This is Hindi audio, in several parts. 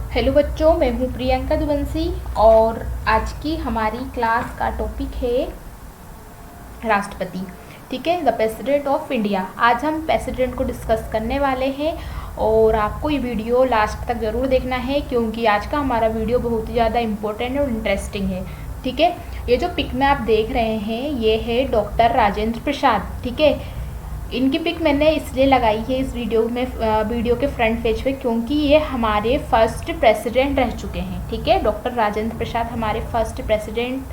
हेलो बच्चों, मैं हूँ प्रियंका दुबंसी और आज की हमारी क्लास का टॉपिक है राष्ट्रपति। ठीक है, द प्रेसिडेंट ऑफ इंडिया। आज हम प्रेसिडेंट को डिस्कस करने वाले हैं और आपको ये वीडियो लास्ट तक ज़रूर देखना है क्योंकि आज का हमारा वीडियो बहुत ही ज़्यादा इम्पोर्टेंट और इंटरेस्टिंग है। ठीक है, ये जो पिक में आप देख रहे हैं ये है डॉक्टर राजेंद्र प्रसाद। ठीक है, इनकी पिक मैंने इसलिए लगाई है इस वीडियो के फ्रंट पेज पे क्योंकि ये हमारे फर्स्ट प्रेसिडेंट रह चुके हैं। ठीक है, डॉक्टर राजेंद्र प्रसाद हमारे फर्स्ट प्रेसिडेंट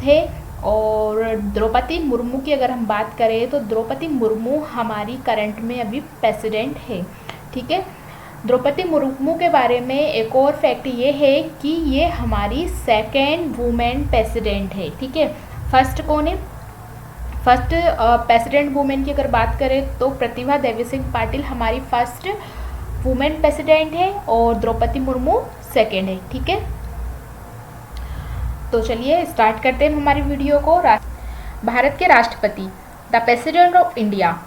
थे। और द्रौपदी मुर्मू की अगर हम बात करें तो द्रौपदी मुर्मू हमारी करंट में अभी प्रेसिडेंट है। ठीक है, द्रौपदी मुर्मू के बारे में एक और फैक्ट ये है कि ये हमारी सेकेंड वुमेन प्रेसिडेंट है। ठीक है, फर्स्ट कौन है? फर्स्ट प्रेसिडेंट वुमेन की अगर बात करें तो प्रतिभा देवी सिंह पाटिल हमारी फर्स्ट वुमेन प्रेसिडेंट है और द्रौपदी मुर्मू सेकेंड है। ठीक है, तो चलिए स्टार्ट करते हैं हमारी वीडियो को। भारत के राष्ट्रपति, द प्रेसिडेंट ऑफ इंडिया।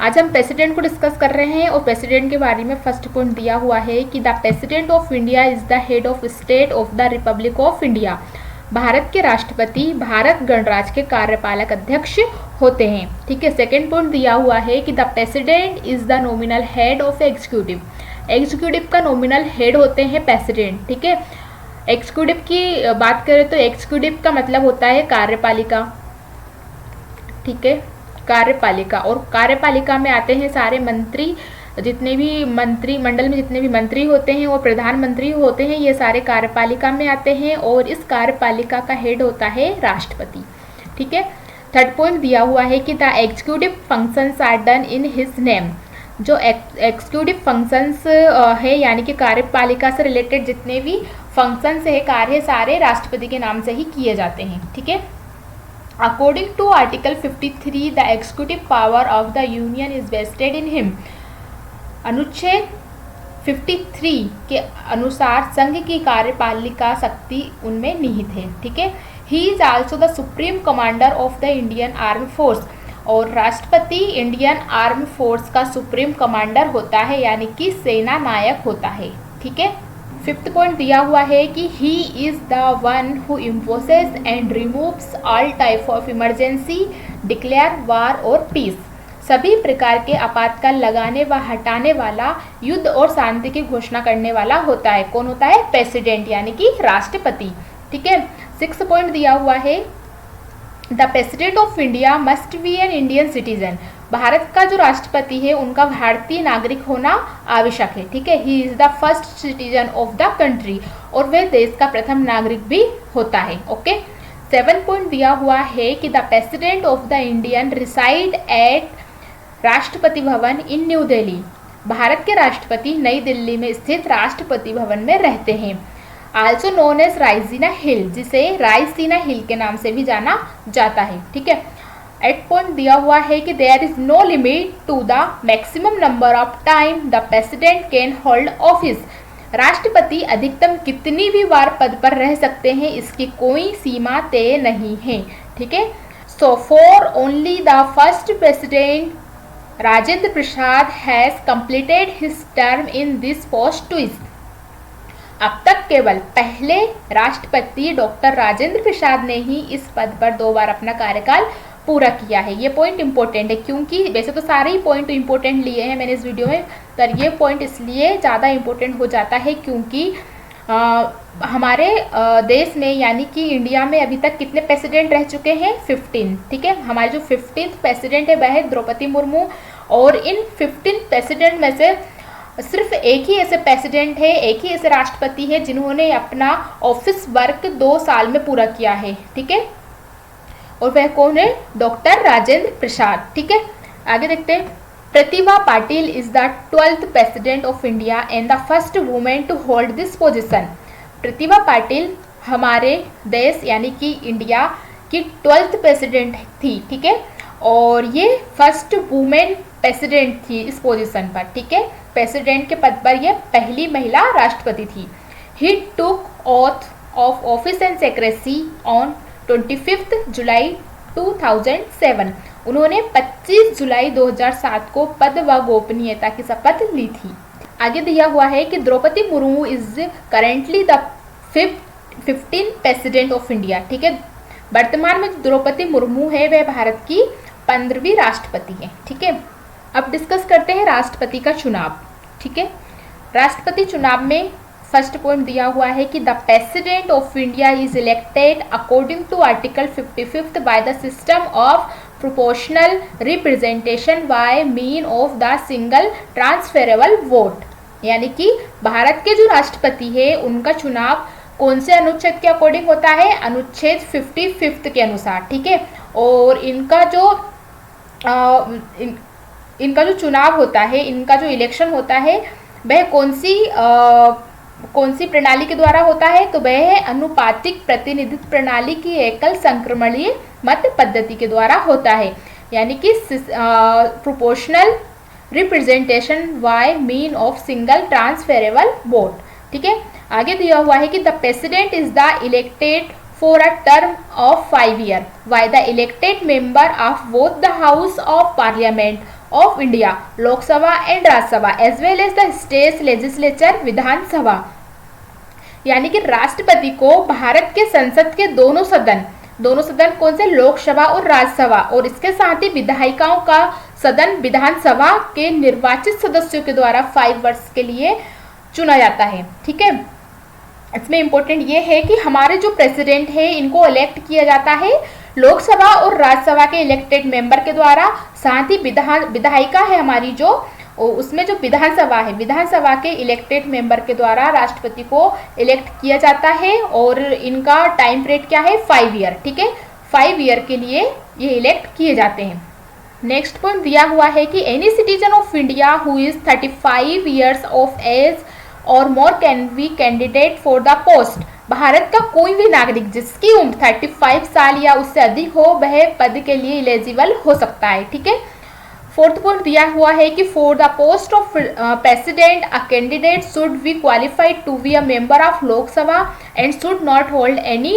आज हम प्रेसिडेंट को डिस्कस कर रहे हैं और प्रेसिडेंट के बारे में फर्स्ट पॉइंट दिया हुआ है कि the president of India is the head of state of the Republic of India. Bharat के राष्ट्रपति भारत गणराज्य के कार्यपालक अध्यक्ष होते हैं। ठीक है, सेकेंड पॉइंट दिया हुआ है कि the president is the nominal head of executive. Executive का नॉमिनल हेड होते हैं प्रेसिडेंट। ठीक है, एग्जीक्यूटिव की बात करें तो एग्जीक्यूटिव का मतलब होता है कार्यपालिका। ठीक है, कार्यपालिका, और कार्यपालिका में आते हैं सारे मंत्री, जितने भी मंत्रिमंडल में जितने भी मंत्री होते हैं और प्रधानमंत्री होते हैं, ये सारे कार्यपालिका में आते हैं और इस कार्यपालिका का हेड होता है राष्ट्रपति। ठीक है, थर्ड पॉइंट दिया हुआ है कि the executive functions are done in his name. जो एग्जीक्यूटिव फंक्शंस है यानी कि कार्यपालिका से रिलेटेड जितने भी फंक्शंस है, कार्य, सारे राष्ट्रपति के नाम से ही किए जाते हैं। ठीक है, according to article 53 the executive power of the union is vested in him. अनुच्छेद 53 के अनुसार संघ की कार्यपालिका शक्ति उनमें निहित है। ठीक है, he is also the supreme commander of the Indian arm force. और राष्ट्रपति इंडियन आर्म फोर्स का सुप्रीम कमांडर होता है यानी कि सेना नायक होता है। ठीक है, फिफ्थ पॉइंट दिया हुआ है कि he is the one who imposes and removes all type of emergency, declare war और पीस। सभी प्रकार के आपातकाल लगाने व हटाने वाला, युद्ध और शांति की घोषणा करने वाला होता है। कौन होता है? प्रेसिडेंट यानी कि राष्ट्रपति। ठीक है, सिक्स पॉइंट दिया हुआ है the president of India must be an Indian citizen. Bharat का जो राष्ट्रपति है उनका भारतीय नागरिक होना आवश्यक है। ठीक है, ही is the first citizen of the country, और वह देश का प्रथम नागरिक भी होता है। ओके, सेवन पॉइंट दिया हुआ है कि the president of the Indian reside at Rashtrapati Bhavan in new Delhi. Bharat के राष्ट्रपति नई दिल्ली में स्थित राष्ट्रपति भवन में रहते हैं। आल्सो नोन एज रायसीना हिल, जिसे रायसीना हिल के नाम से भी जाना जाता है। ठीक है, 8 पॉइंट दिया हुआ है कि there is no limit to the maximum number of time the president can hold office. राष्ट्रपति अधिकतम कितनी भी बार पद पर रह सकते हैं, इसकी कोई सीमा तय नहीं है। ठीक है, so for only the first president Rajendra Prasad has completed his term in this post twist. अब तक केवल पहले राष्ट्रपति डॉक्टर राजेंद्र प्रसाद ने ही इस पद पर 2 बार अपना कार्यकाल पूरा किया है। ये पॉइंट इंपॉर्टेंट है क्योंकि वैसे तो सारे ही पॉइंट इंपॉर्टेंट लिए हैं मैंने इस वीडियो में, पर ये पॉइंट इसलिए ज़्यादा इंपॉर्टेंट हो जाता है क्योंकि हमारे देश में यानी कि इंडिया में अभी तक कितने प्रेसिडेंट रह चुके हैं? 15। ठीक है, हमारे जो 15th प्रेसिडेंट है वह है द्रौपदी मुर्मू, और इन 15 प्रेसिडेंट में से सिर्फ एक ही ऐसे प्रेसिडेंट है, एक ही ऐसे राष्ट्रपति है जिन्होंने अपना ऑफिस वर्क 2 साल में पूरा किया है। ठीक है, और वह कौन है? डॉक्टर राजेंद्र प्रसाद। ठीक है, आगे देखते हैं। Pratibha Patil is the 12th president of India and the first women to hold this position. Pratibha Patil हमारे देश यानी कि इंडिया की 12th प्रेसिडेंट थी। ठीक है, और ये फर्स्ट वुमेन प्रेसिडेंट थी इस पोजीशन पर। ठीक है, प्रेसिडेंट के पद पर यह पहली महिला राष्ट्रपति थी। He took oath of office and secrecy on 25 July 2007। उन्होंने 25 जुलाई 2007 को पद व गोपनीयता की शपथ ली थी। आगे दिया हुआ है कि Droupadi Murmu is currently the 15th president of India. ठीक है, वर्तमान में द्रौपदी मुर्मू है वह भारत की 15वीं राष्ट्रपति है। ठीक है, अब डिस्कस करते हैं राष्ट्रपति का चुनाव। ठीक है, राष्ट्रपति चुनाव में फर्स्ट पॉइंट दिया हुआ है कि the president of India is elected according to article 55 by the system of proportional representation by mean of the single transferable vote. यानी कि भारत के जो राष्ट्रपति है उनका चुनाव कौन से अनुच्छेद के अकॉर्डिंग होता है? अनुच्छेद 55 के अनुसार। ठीक है, और इनका जो चुनाव होता है, इनका जो इलेक्शन होता है वह कौन सी प्रणाली के द्वारा होता है? तो वह है अनुपातिक प्रतिनिधित्व प्रणाली की एकल संक्रमणीय मत पद्धति के द्वारा होता है, यानी कि proportional representation by mean of single transferable vote. ठीक है, आगे दिया हुआ है कि the president is the elected for a term of 5 year by the elected member of both the house of parliament of India, Lok Sabha and Rajya Sabha as well as the state legislature, Vidhan Sabha. यानी कि राष्ट्रपति को भारत के संसद के दोनों सदन कौन से? लोकसभा और राज्यसभा, और इसके साथ ही विधायिकाओं का सदन विधानसभा के निर्वाचित सदस्यों के द्वारा 5 वर्ष के लिए चुना जाता है। ठीक है, इसमें इम्पोर्टेंट ये है कि हमारे जो प्रेसिडेंट है इनको इलेक्ट किया जाता है लोकसभा और राज्यसभा के इलेक्टेड मेंबर के द्वारा, साथ ही विधायिका है हमारी जो, उसमें जो विधानसभा है, विधानसभा के इलेक्टेड मेंबर के द्वारा राष्ट्रपति को इलेक्ट किया जाता है, और इनका टाइम पीरियड क्या है? 5 ईयर। ठीक है, 5 ईयर के लिए ये इलेक्ट किए जाते हैं। नेक्स्ट पॉइंट दिया हुआ है कि any citizen of India who is 35 years of age और more can be candidate for the post. Bharat का कोई भी नागरिक जिसकी उम्र 35 साल या उससे अधिक हो वह पद के लिए एलिजिबल हो सकता है। ठीक है, फोर्थ पॉइंट दिया हुआ है कि for the post of president a candidate should be qualified to be a member of Lok Sabha and should not hold any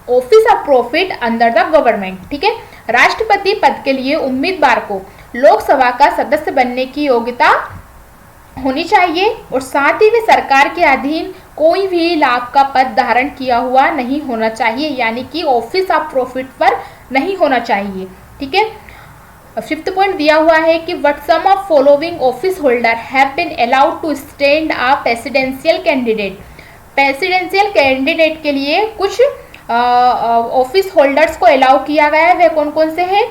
office of profit under the government. ठीक है, राष्ट्रपति पद के लिए उम्मीदवार को लोकसभा का सदस्य बनने की योग्यता होनी चाहिए, और साथ ही वे सरकार के अधीन कोई भी लाभ का पद धारण किया हुआ नहीं होना चाहिए, यानी कि ऑफिस ऑफ प्रॉफिट पर नहीं होना चाहिए। ठीक है, फिफ्थ पॉइंट दिया हुआ है कि what sum of following office holder have been allowed to stand a presidential candidate. Presidential candidate के लिए कुछ ऑफिस होल्डर्स को अलाउ किया गया है, वह कौन कौन से हैं?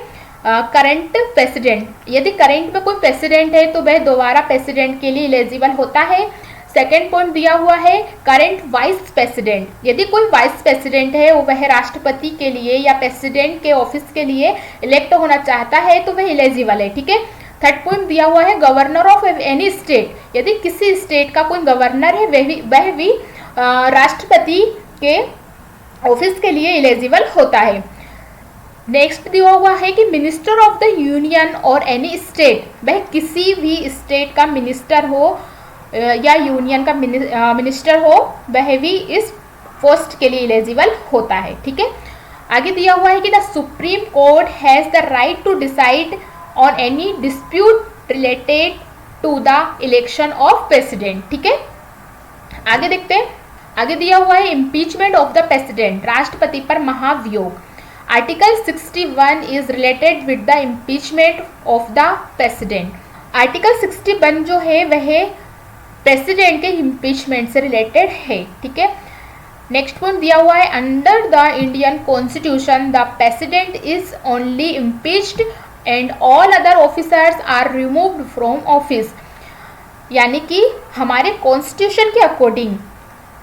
करंट प्रेसिडेंट, यदि करंट में कोई प्रेसिडेंट है तो वह दोबारा प्रेसिडेंट के लिए एलिजिबल होता है। सेकेंड पॉइंट दिया हुआ है करंट वाइस प्रेसिडेंट, यदि कोई वाइस प्रेसिडेंट है वह राष्ट्रपति के लिए या प्रेसिडेंट के ऑफिस के लिए इलेक्ट होना चाहता है तो वह एलिजिबल है। ठीक है, थर्ड पॉइंट दिया हुआ है गवर्नर ऑफ एनी स्टेट, यदि किसी स्टेट का कोई गवर्नर है वह भी राष्ट्रपति के ऑफिस के लिए एलिजिबल होता है। नेक्स्ट दिया हुआ है कि मिनिस्टर ऑफ द यूनियन और एनी स्टेट, वह किसी भी स्टेट का मिनिस्टर हो या यूनियन का मिनिस्टर हो वह भी इस पोस्ट के लिए एलिजिबल होता है। ठीक है, आगे दिया हुआ है कि the supreme court has the right to decide on any dispute related to the election of president. ठीक है, आगे देखते हैं। आगे दिया हुआ है इम्पीचमेंट ऑफ द प्रेसिडेंट, राष्ट्रपति पर महाभियोग। Article 61 is related with the impeachment of the president. Article 61 जो है वह प्रेसिडेंट के इम्पीचमेंट से रिलेटेड है। ठीक है, नेक्स्ट पॉइंट दिया हुआ है under the Indian constitution the president is only impeached and all other officers are removed from office. यानी कि हमारे कॉन्स्टिट्यूशन के अकॉर्डिंग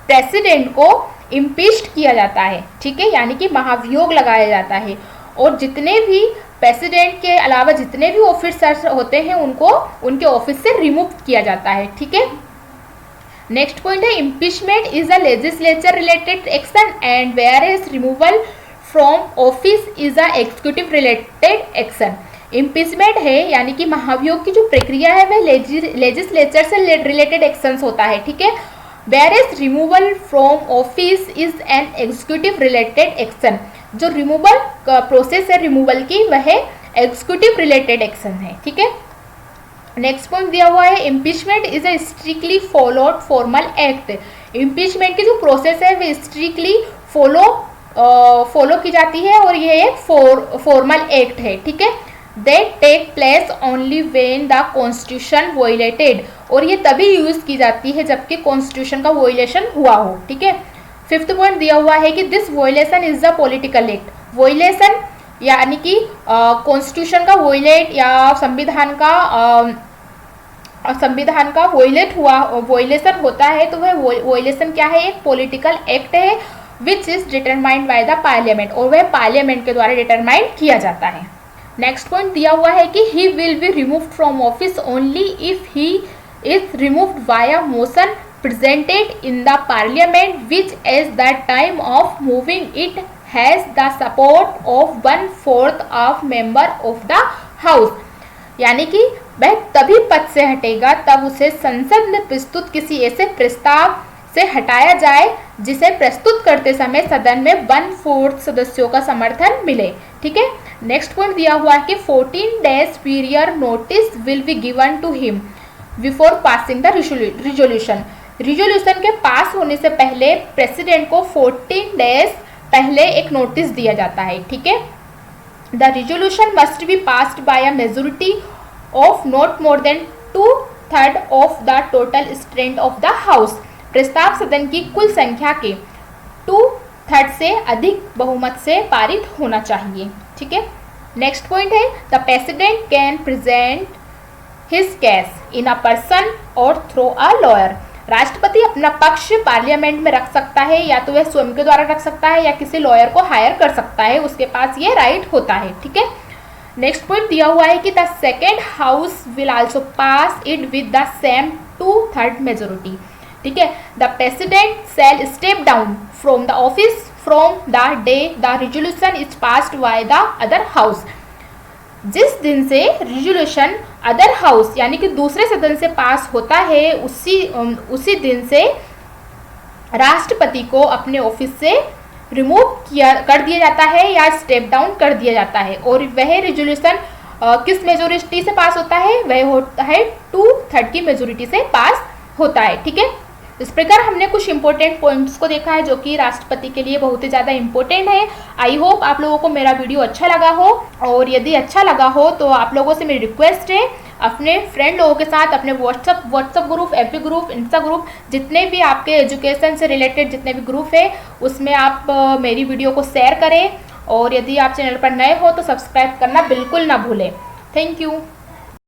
प्रेसिडेंट को इम्पीच्ड किया जाता है। ठीक है, यानी कि महाभियोग लगाया जाता है, और जितने भी प्रेसिडेंट के अलावा जितने भी ऑफिसर्स होते हैं उनको उनके ऑफिस से रिमूव किया जाता है। ठीक है, नेक्स्ट पॉइंट है impeachment is a legislature related action and where is removal from office is a executive related action. Impeachment है यानी कि महाभियोग की जो प्रक्रिया है वह लेजिस्लेचर से रिलेटेड एक्शंस होता है। ठीक है, whereas removal from office is an executive related action, जो रिमूवल प्रोसेस है रिमूवल की वह एग्जीक्यूटिव रिलेटेड एक्शन है। ठीक है, नेक्स्ट पॉइंट दिया हुआ है impeachment is a strictly followed formal act. Impeachment की जो प्रोसेस है वो स्ट्रिक्टली फॉलो की जाती है और ये एक फॉर्मल एक्ट है, ठीक है। They take place only when the constitution violated, और ये तभी यूज की जाती है जबकि कॉन्स्टिट्यूशन का वोलेशन हुआ हो, ठीक है। फिफ्थ पॉइंट दिया हुआ है कि this वोलेशन is the political act. वोलेशन यानी कि कॉन्स्टिट्यूशन का वोलेट या संविधान का वोलेशन होता है, तो वह वोलेशन क्या है, एक पॉलिटिकल एक्ट है which is determined by the parliament, और वह पार्लियामेंट के द्वारा डिटरमाइन किया जाता है। नेक्स्ट पॉइंट दिया हुआ है कि he will be removed from office only if he is removed via motion presented in the parliament which at the time of moving it has the support of 1/4 of member of the house। यानी कि वह तभी पद से हटेगा तब उसे संसद में प्रस्तुत किसी ऐसे प्रस्ताव से हटाया जाए जिसे प्रस्तुत करते समय सदन में 1/4 सदस्यों का समर्थन मिले, ठीक है। नेक्स्ट पॉइंट दिया हुआ है कि 14 days period notice will be given to him before passing the resolution. Resolution के पास होने से पहले प्रेसिडेंट को 14 डेज पहले एक नोटिस दिया जाता है, ठीक है। The resolution must be passed by a majority of not more than 2/3 of the total strength of the house. प्रस्ताव सदन की कुल संख्या के 2/3 से अधिक बहुमत से पारित होना चाहिए, ठीक है। नेक्स्ट पॉइंट है the president can present his case in a person और थ्रू अ लॉयर। राष्ट्रपति अपना पक्ष पार्लियामेंट में रख सकता है, या तो वह स्वयं के द्वारा रख सकता है या किसी लॉयर को हायर कर सकता है, उसके पास ये राइट होता है, ठीक है। नेक्स्ट पॉइंट दिया हुआ है कि the second house will also pass it with the same 2/3 majority, ठीक है। The president shell step down from the office from the day the resolution is passed by the other house. जिस दिन से रिजोल्यूशन अदर हाउस यानी कि दूसरे सदन से पास होता है उसी दिन से राष्ट्रपति को अपने ऑफिस से रिमूव कर दिया जाता है या स्टेप डाउन कर दिया जाता है, और वह रिजोल्यूशन किस मेजोरिटी से पास होता है, वह होता है 2/3 की मेजोरिटी से पास होता है, ठीक है। इस प्रकार हमने कुछ इंपॉर्टेंट पॉइंट्स को देखा है जो कि राष्ट्रपति के लिए बहुत ही ज़्यादा इंपॉर्टेंट है। आई होप आप लोगों को मेरा वीडियो अच्छा लगा हो, और यदि अच्छा लगा हो तो आप लोगों से मेरी रिक्वेस्ट है अपने फ्रेंड लोगों के साथ, अपने WhatsApp group, FB group, insta group, जितने भी आपके एजुकेशन से रिलेटेड जितने भी ग्रुप है उसमें आप मेरी वीडियो को शेयर करें, और यदि आप चैनल पर नए हो तो सब्सक्राइब करना बिल्कुल ना भूलें। Thank you.